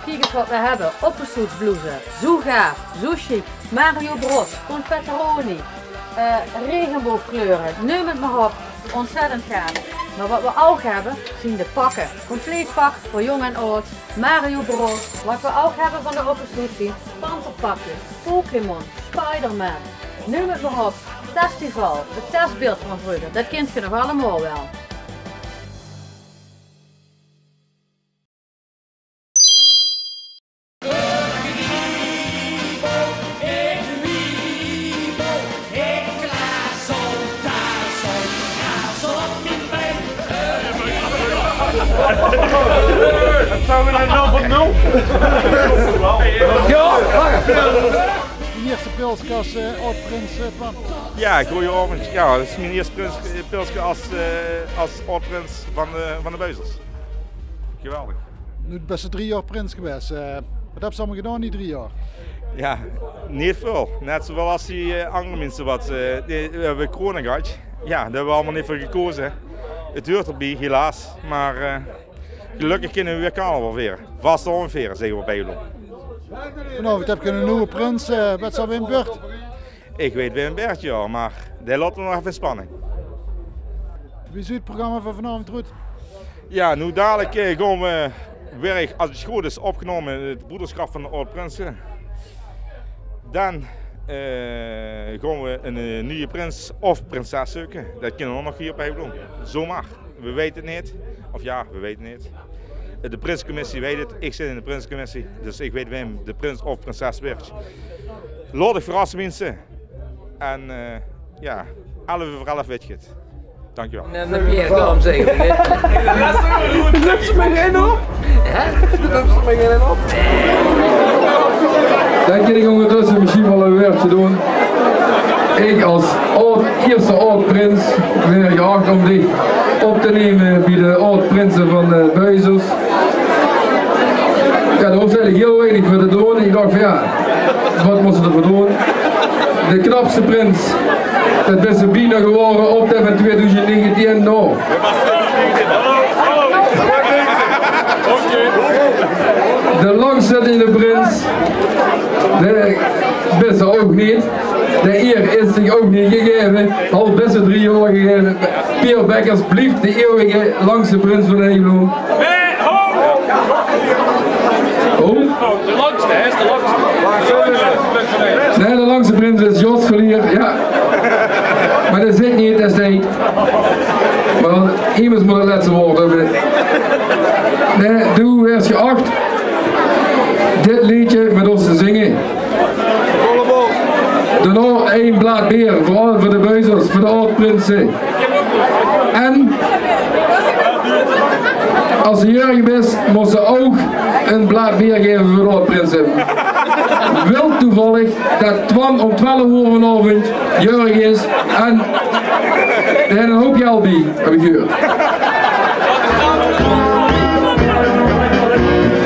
kijk eens wat we hebben. Opperstoetsblouse, zo gaaf, zo chic, Mario Bros, confetteroni, regenboogkleuren, neem het maar op, ontzettend gaaf. Maar wat we ook hebben, zijn de pakken. Compleet pak voor jong en oud, Mario Bros. Wat we ook hebben van de opperstoetsie, panterpakjes, Pokémon, Spider-Man. Neem het maar op, festival, het testbeeld van vroeger, dat kent je nog allemaal wel. Dat zijn we naar 0.0. Ja, De eerste pilsje als oud-prins kwam. Ja, goedenavond. Ja, dat is mijn eerste pilsje als oud-prins van de Beuzels. Geweldig. Nu best 3 jaar prins geweest. Wat hebben ze allemaal gedaan die 3 jaar? Ja, niet veel. Net zoals als die andere mensen wat. We hebben corona gehad. Ja, daar hebben we allemaal niet voor gekozen. Het duurt erbij, helaas. Maar gelukkig kunnen we weer carnaval vieren. Vast ongeveer, zeggen we bij jullie. Vanavond heb je een nieuwe prins. Wat zal Wim Bert? Ik weet Wim Bert, ja, maar die laten we nog even in spanning. Wie ziet het programma van vanavond goed? Ja, nu dadelijk gaan we weer, als het goed is, opgenomen het broederschap van de oud-prinsen. Dan gaan we een nieuwe prins of prinses zoeken. Dat kunnen we nog hier bij doen. Zomaar. We weten het niet. Of ja, we weten het niet. De prinscommissie weet het. Ik zit in de prinscommissie. Dus ik weet wem de prins of prinses wordt. Laat ik verrassen mensen. En ja, 11 voor 11 weet je het. Dankjewel. En dan Pierre Dam zeggen we dit. Lukt ze me geen op? Lukt ze me geen op? Dan kan ik ondertussen misschien wel een werkje doen. Ik als eerste oud-prins ben er geacht om dit op te nemen bij de oud-prinsen van de Beuzels. Ja, daar hoeft eigenlijk heel weinig voor te doen. Ik dacht van ja, wat moesten we ervoor doen? De knapste prins, dat is een bijna geworden op de van 2019. Nou. De langzittende prins, de best ook niet. De eer is zich ook niet gegeven, al best 3 jaar gegeven. Pierre Bekkers blijft de eeuwige langste prins van Nederland. Oh? De langste, hè? De langste. Nee, de langste prins is Jos Verlier, ja. Maar dat zit niet, dat is niet. Maar iemand moet het laatste woord hebben. Nee, doe eerst geacht dit liedje met ons te zingen. Daarna 1 blad beer, vooral voor de Beuzels, voor de oud-prinsen. En als ze jarig is, moet ze ook een blad beer geven voor de oud-prinsen. Wil toevallig dat Twan om 12 uur vanavond jarig is en er zijn een hoop geld bij, heb ik gehoord.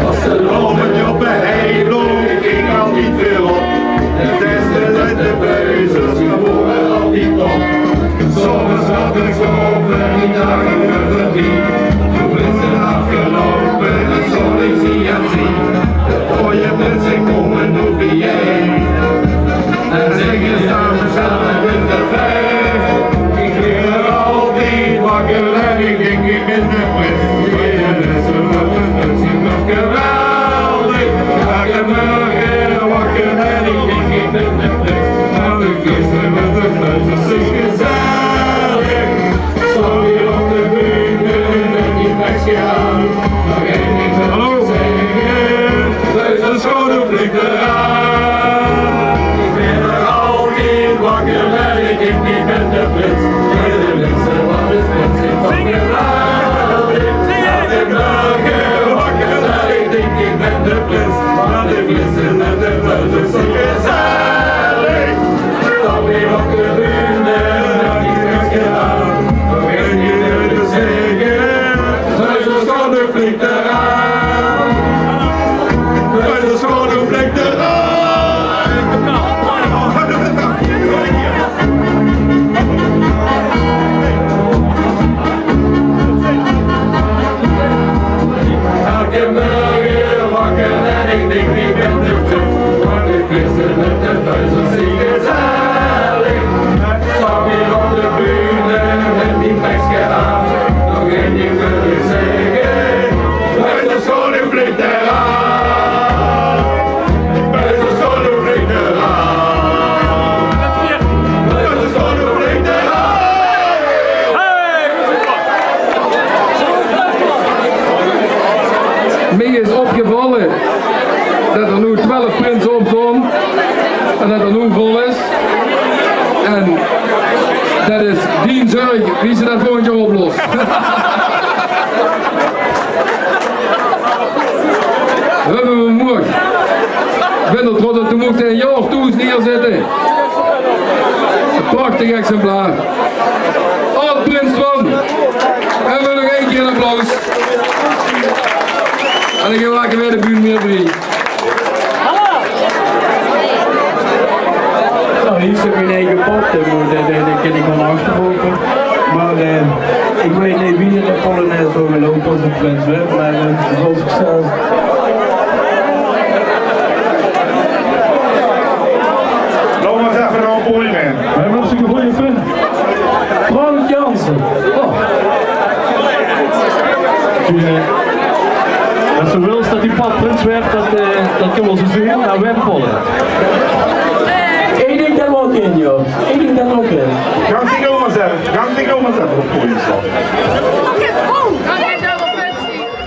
Als de lommetje op een helo, ging al niet veel op. Het testen uit de Beuzels, geboren al die top. Soms had ik zopen, die dagen verdien. Toen is het afgelopen, en zo ik zie en zie. De mooie mensen komen nu bijeen. En zingen samen samen met de vijf. Ik ging er altijd wakker en ik ging niet met de prins. Het is nog geweldig. Elke morgen wakker en ik ging niet met de prins. Maar de gisteren met de Beuzels is gezellig. Stond hier op de bühne en die meisje aan. Nog één ding wil ik zeggen. Beuzels schone vliegt eraan. Ik ben er altijd wakker en ik ging niet met de prins. De mensen wat is prins is nog geweldig. Elke morgen wakker en ik denk niet met de prins. Maar de gisteren met de Beuzels is gezellig. Stond hier op de bühne en die meisje aan. Nog één ding wil ik zeggen. Beuzels schone vliegt eraan. Beuzels schone vliegt eraan. ik niet in de club, want ik wist met de vuist zie gezellig. Stap hier op de bühne met die meisje aan, nog één ding wil ik zeggen, buitenschool nu vliegt eraan. Buitenschool nu vliegt eraan. Buitenschool nu vliegt eraan. Mij is opgevallen dat er nu 12 prinsen op staan en dat er nu vol is. En dat is die zorg wie ze dat volgend jaar oplost. We hebben we mooi. Ik ben er trots op, toen mocht hij een jaar of toe neerzetten. Een prachtig exemplaar. Oud Prins Twan. En we nog één keer een applaus. En dan gaan we lekker weer de buurt meer drie. Nou, hier zit mijn eigen pot, daar kan ik van achterlopen. Maar ik weet niet wie er de Polonaise voor gelopen als een Prins werd, maar zoals ik zelf. Loop maar eens even naar een podium in. We hebben ook zo'n goede vriend. Frank Jansen. Oh. Als ze wil dat die pad Prins werd, dat kunnen we zo zien naar Wempollen. Ik denk dat we ook in, joh. Ik denk dat we ook in. Gaan die jongens even op het podium staan.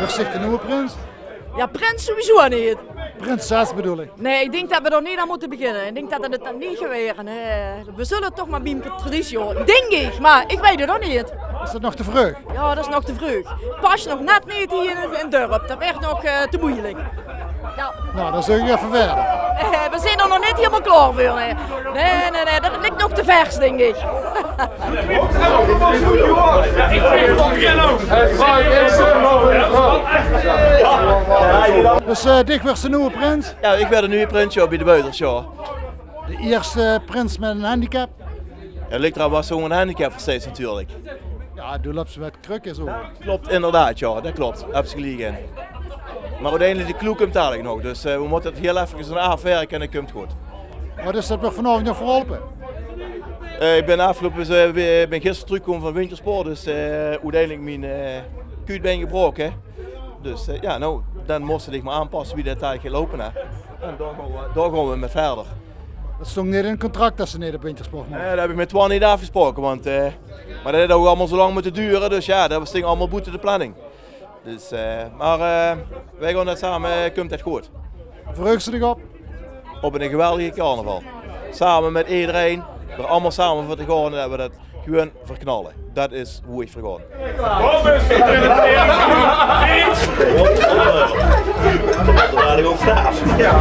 Wat zegt de nieuwe prins? Ja, Prins sowieso niet. Prinses bedoel ik. Nee, ik denk dat we er niet aan moeten beginnen. Ik denk dat het dan niet geweest. We zullen toch maar bij traditie horen. Denk ik, maar ik weet het nog niet. Is dat nog te vroeg? Ja, dat is nog te vroeg. Pas nog net niet hier in het dorp. Dat werd nog te moeilijk. Ja. Nou, dan zeg ik even verder. We zijn er nog niet helemaal klaar voor. Nee, dat ligt nog te vers, denk ik. Dus Dick werd de nieuwe prins. Ja, ik ben de nieuwe prins bij de Buiters, ja. De eerste prins met een handicap. Ja, ligt er was zo'n handicap voor steeds natuurlijk. Ja, doe loopt ze met kruk en zo. Klopt, inderdaad, ja, dat klopt. Heb ze gelijk in. Maar uiteindelijk de kloek komt dadelijk nog, dus we moeten het heel even aanwerken en dat komt goed. Wat is dat nog vanavond nog verholpen? Ik ben gisteren teruggekomen van wintersport, dus uiteindelijk mijn kuit ben gebroken. Dus ja, nou, dan moest ik maar aanpassen wie dat eigenlijk lopen heeft. En daar gaan we met verder. Dat stond niet in het contract dat ze niet op wintersport mogen. Dat heb ik met Twan niet afgesproken, want maar dat had ook allemaal zo lang moeten duren, dus ja, dat was allemaal boete de planning. Dus, maar wij gaan dat samen, komt het goed. Verheug ze zich op? Op een geweldige carnaval. Samen met iedereen, we allemaal samen voor te gaan en dat we dat gewoon verknallen. Dat is hoe ik vergaan. Laat ik op staaf. Ja.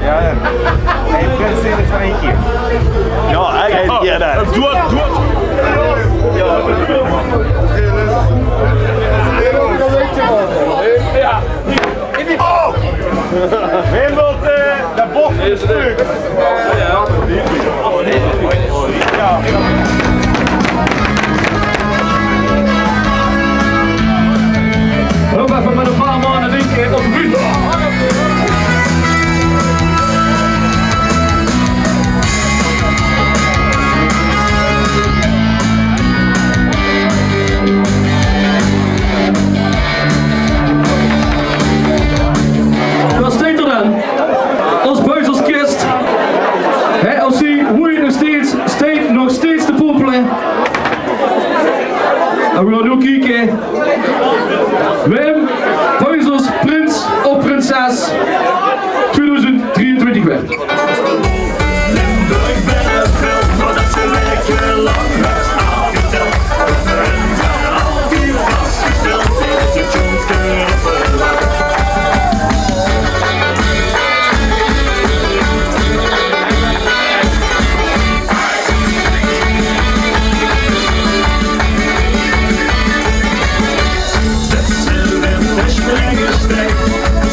Ja, nee, Prins is het van één keer. Ja, hij heeft een keer daar. Doe het, doe het. Ja. Oh! Wim wilt de bocht in de stuk. Ja. Loop even met een paar mannen winken op de buurt. Wat steekt er dan? Als buizelskist. Als zie hoe je nog steeds te popelen. En we gaan ook kijken. Wim Buizels Prins of Prinses 2023 werd. Limburg ben het veel, maar dat ze lekker lang heeft aangesteld. En zijn al die vastgesteld is het jongste verlang.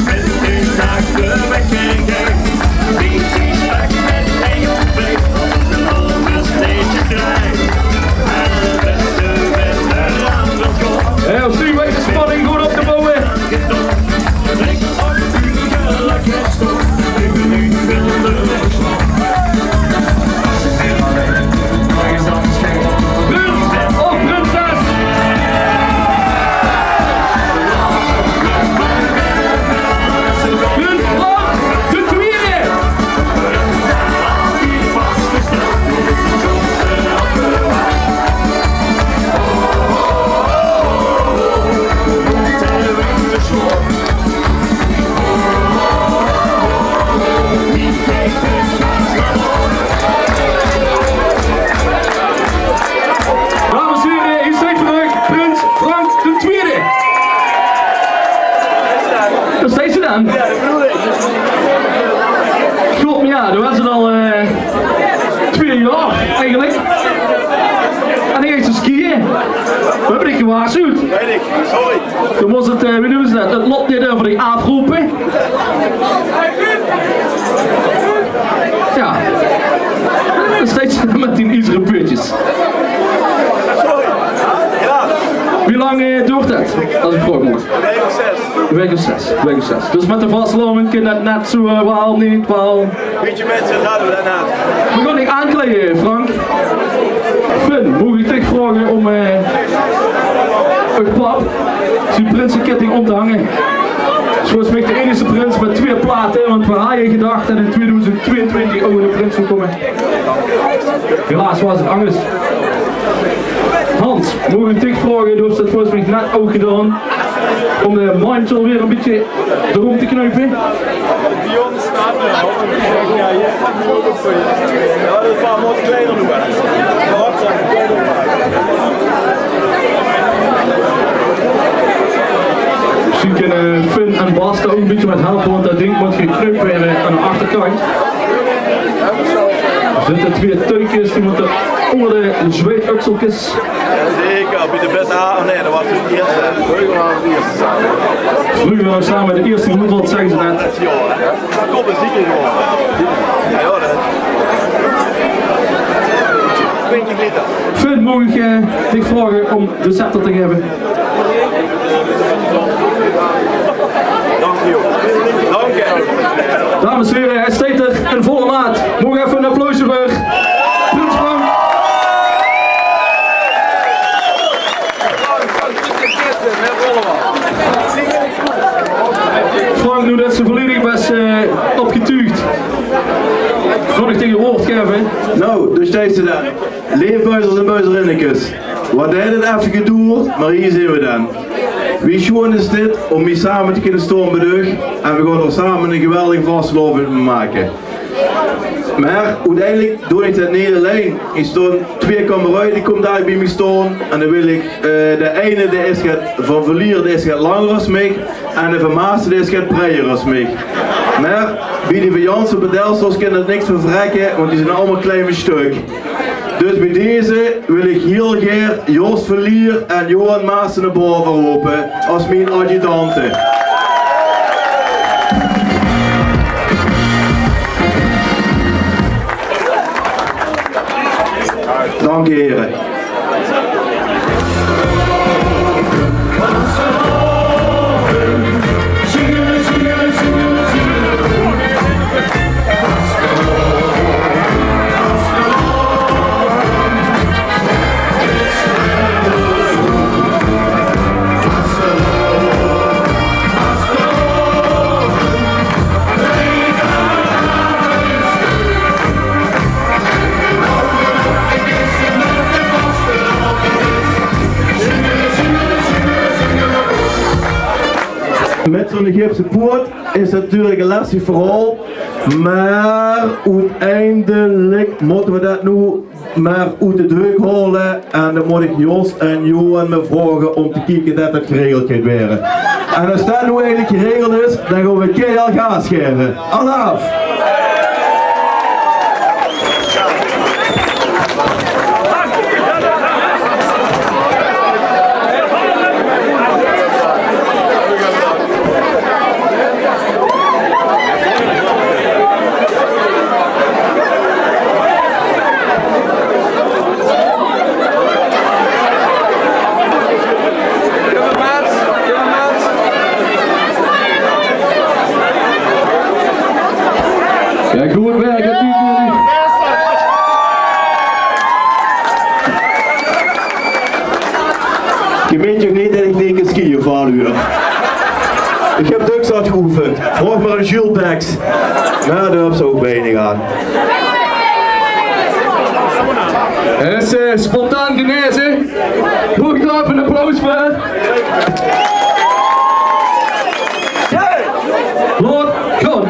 Met een naakt de wekker kijkt. Wie die straks met een jong bleef, de halve steeds krijgt. gewaarschuwd. Weet ik, sorry. Toen was het, wie doen ze dat? Het lot niet over die aapgroepen. Ja. Steeds met die ijzeren puurtjes. Sorry. Ja. Wie lang duurt dat? Als ik vroeg moet. Een week of 6. Dus met de vastloving kan dat net zo wel niet wel. Beetje mensen raden we daarna. We gaan niet aankleden, Frank. Finn, moet ik dich vragen om een pap, zijn prinsenketting om te hangen. Zoals ik de enige prins met 2 platen, want we hadden gedacht dat in 2022 ook een prins zou komen. Helaas was het anders. Hans, moet ik dich vragen, du hebt dat volgens mij net ook gedaan, om de mantel weer een beetje erom te knijpen. Dion staat er al. Ja, hier staat het ook voor je. Ja, dat is wel wat kleiner doen. Misschien kunnen Finn en Bas daar ook een beetje met helpen, want dat ding moet geknipt worden aan de achterkant. Er zitten 2 teukjes, die moeten onder de zweetukseltjes. Zeker, bij de beste aan. Nee, dat was dus de eerste. Vleugel waren de eerste samen. Vleugel waren samen de eerste roepel, zeggen ze net. Kom eens zieken gewoon. Ja, dat. 20 liter. Finn, mag ik dich vragen om de scepter te geven? Dank je. Dank je. Dames en heren, hij steekt er in volle maat. Mogen even een applausje voor Prins Frank. Frank, nu dat ze volledig best opgetuigd. Nog ik tegen woord geven. Nou, dus deze dan. Leefbuizers en buizerinnekes. Wat heeft het even gedoerd, maar hier zijn we dan. Wie schoon is dit om hier samen te kunnen staan bij de en we gaan er samen een geweldige vastgeloving maken. Maar uiteindelijk doe ik dat niet alleen. Ik sta 2 kameraden die komen daar bij me staan en dan wil ik de ene die is van verlier die is gaat langer als mij en de van Maassen die is gaat breyer als mij. Maar bij die van Jansen op het Delsters kan dat niks vervrekken, want die zijn allemaal kleine stuk. Dus bij deze wil ik heel graag Joost Verlier en Johan Maassen naar boven roepen als mijn adjudanten. Dank je heren. Met zo'n gipse poort is het natuurlijk een lastig verhaal, maar uiteindelijk moeten we dat nu maar uit de druk halen en dan moet ik Jos en Johan me vragen om te kijken dat het geregeld gaat worden. En als dat nu eigenlijk geregeld is, dan gaan we keihard gas geven. Alle af! Ja, goed werk natuurlijk. Je weet ook niet dat ik niet kan skiën van u. Ik heb het ook zo geoefend. Vraag maar een Jules Bex. Nou, daar heb ze ook weinig aan. Het is spontaan genezen. Moet ik daar even een applaus voor? Lord, God.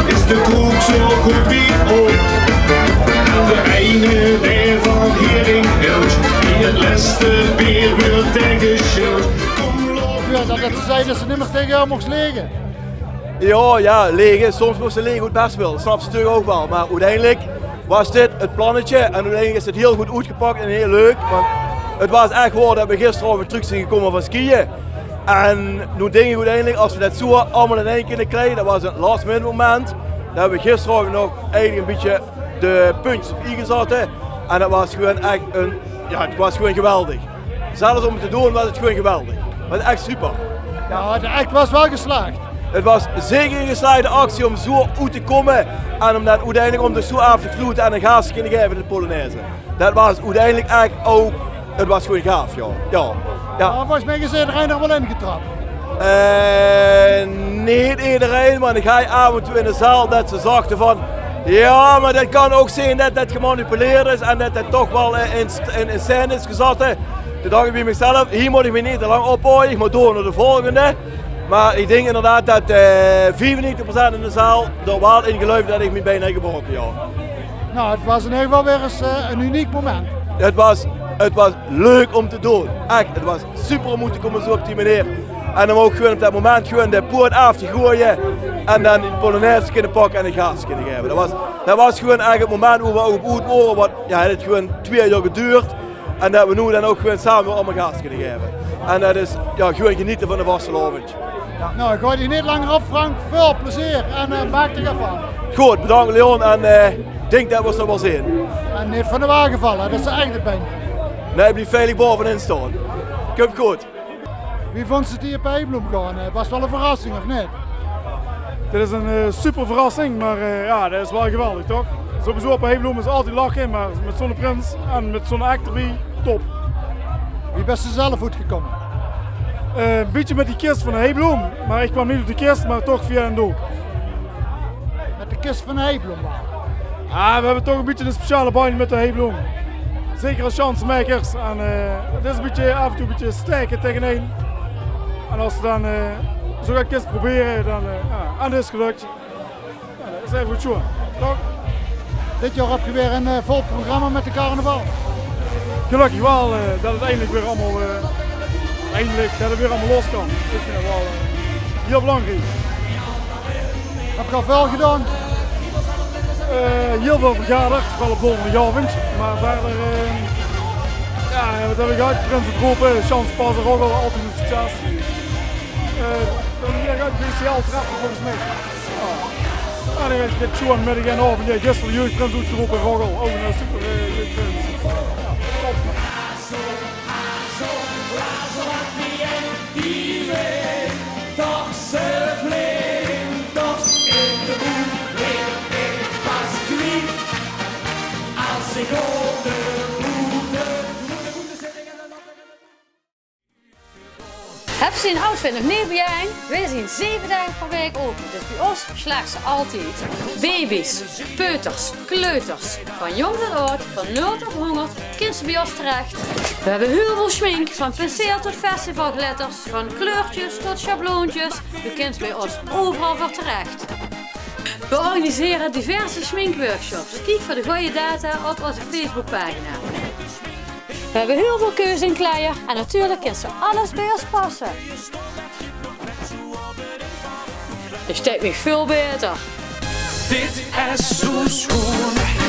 Is de kroeg zo goed wie ook? ze zeiden dat ze niet meer tegen jou mocht liggen. Ja, liggen. Soms moest ze liggen goed best wel. Dat snap ze natuurlijk ook wel. Maar uiteindelijk was dit het plannetje. En uiteindelijk is het heel goed uitgepakt en heel leuk. Want het was echt gewoon dat we gisteren over terug zijn gekomen van skiën. En nu denk ik uiteindelijk, als we dat zo allemaal in één keer krijgen, dat was een last minute moment. Dan hebben we gisteren nog eigenlijk een beetje de puntjes op i gezet. En dat was gewoon echt het was gewoon geweldig. Zelfs om het te doen was het gewoon geweldig. Het was echt super. Ja, de act was wel geslaagd. Het was zeker een geslaagde actie om zo uit te komen en om dat uiteindelijk om de zo af te gloeden en een gas te kunnen geven in de Polonaise. Dat was uiteindelijk echt ook, het was gewoon gaaf, ja. Maar volgens mij is iedereen er wel ingetrapt. Niet iedereen, maar dan ga je af en toe in de zaal dat ze zachten van ja, maar dat kan ook zijn dat dat gemanipuleerd is en dat dat toch wel in scène is gezet. Toen dacht ik bij mezelf, hier moet ik me niet te lang ophouden, ik moet door naar de volgende. Maar ik denk inderdaad dat 95% in de zaal er wel in geloofde dat ik me bijna gebroken, ja. Nou, het was in ieder geval weer eens een uniek moment. Het was leuk om te doen. Echt, het was super om te komen zo op die manier. En om ook gewoon op dat moment gewoon de poort af te gooien. En dan de Polonaise kunnen pakken en de gas kunnen geven. Dat was gewoon eigenlijk het moment waar we ook op uit waren. Want ja, het heeft gewoon 2 jaar geduurd. En dat we nu dan ook gewoon samen allemaal gas kunnen geven. En dat is ja, gewoon genieten van de vastelavond. Nou, ik gooi je niet langer op, Frank. Veel plezier en maak er van. Goed, bedankt Leon en denk dat we zo wel zien. En niet van de wagen vallen, dat is echt het been. Nee, ik blijf veilig bovenin staan. Komt goed. Wie vond ze het hier op Heibloem gaan? Was het wel een verrassing of niet? Dit is een super verrassing, maar ja, dat is wel geweldig toch? Sowieso op Heibloem is altijd lachen, maar met zo'n prins en met zo'n act erbij, top. Wie bent ze zelf goed gekomen? Een beetje met die kist van de Heibloem, maar ik kwam niet op de kist, maar toch via een doek. Met de kist van de Heibloem? Ja, we hebben toch een beetje een speciale band met de Heibloem. Zeker als chancemakers. En het is een beetje, af en toe een beetje stijken tegen één. En als we dan zo gaat kist proberen, dan en dat is gelukt. Ja, dat is even goed zo, toch? Dit jaar heb je weer een vol programma met de carnaval. Gelukkig wel dat het eindelijk weer allemaal, dat het weer allemaal los kan. Ik vind het wel heel belangrijk. Heb je al veel gedaan? Heel veel vergaderd, vooral op donderdagavond. Maar verder, ja, wat heb ik gehad? Prinsen Tropen, Chance Passen, Roggel, altijd een succes. Dan heb ik uit BCL treffen volgens mij. En dan heb ik dit show aan middag en avond. Gisteren jeugd Prins uitgeroepen, Roggel. Ook een super prins. Heb ze een outfit nog niet bij jij? Wij zijn 7 dagen per week open, dus bij ons slaagt ze altijd. Baby's, peuters, kleuters, van jong tot oud, van 0 tot 100, kind ze bij ons terecht. We hebben heel veel schmink, van penseel tot festivalglitters, van kleurtjes tot schabloontjes. U kunt bij ons overal voor terecht. We organiseren diverse schminkworkshops. Kijk voor de goede data op onze Facebookpagina. We hebben heel veel keuze in kleur en natuurlijk kan ze alles bij ons passen. Dus steekt me veel beter. Dit is zo schoon.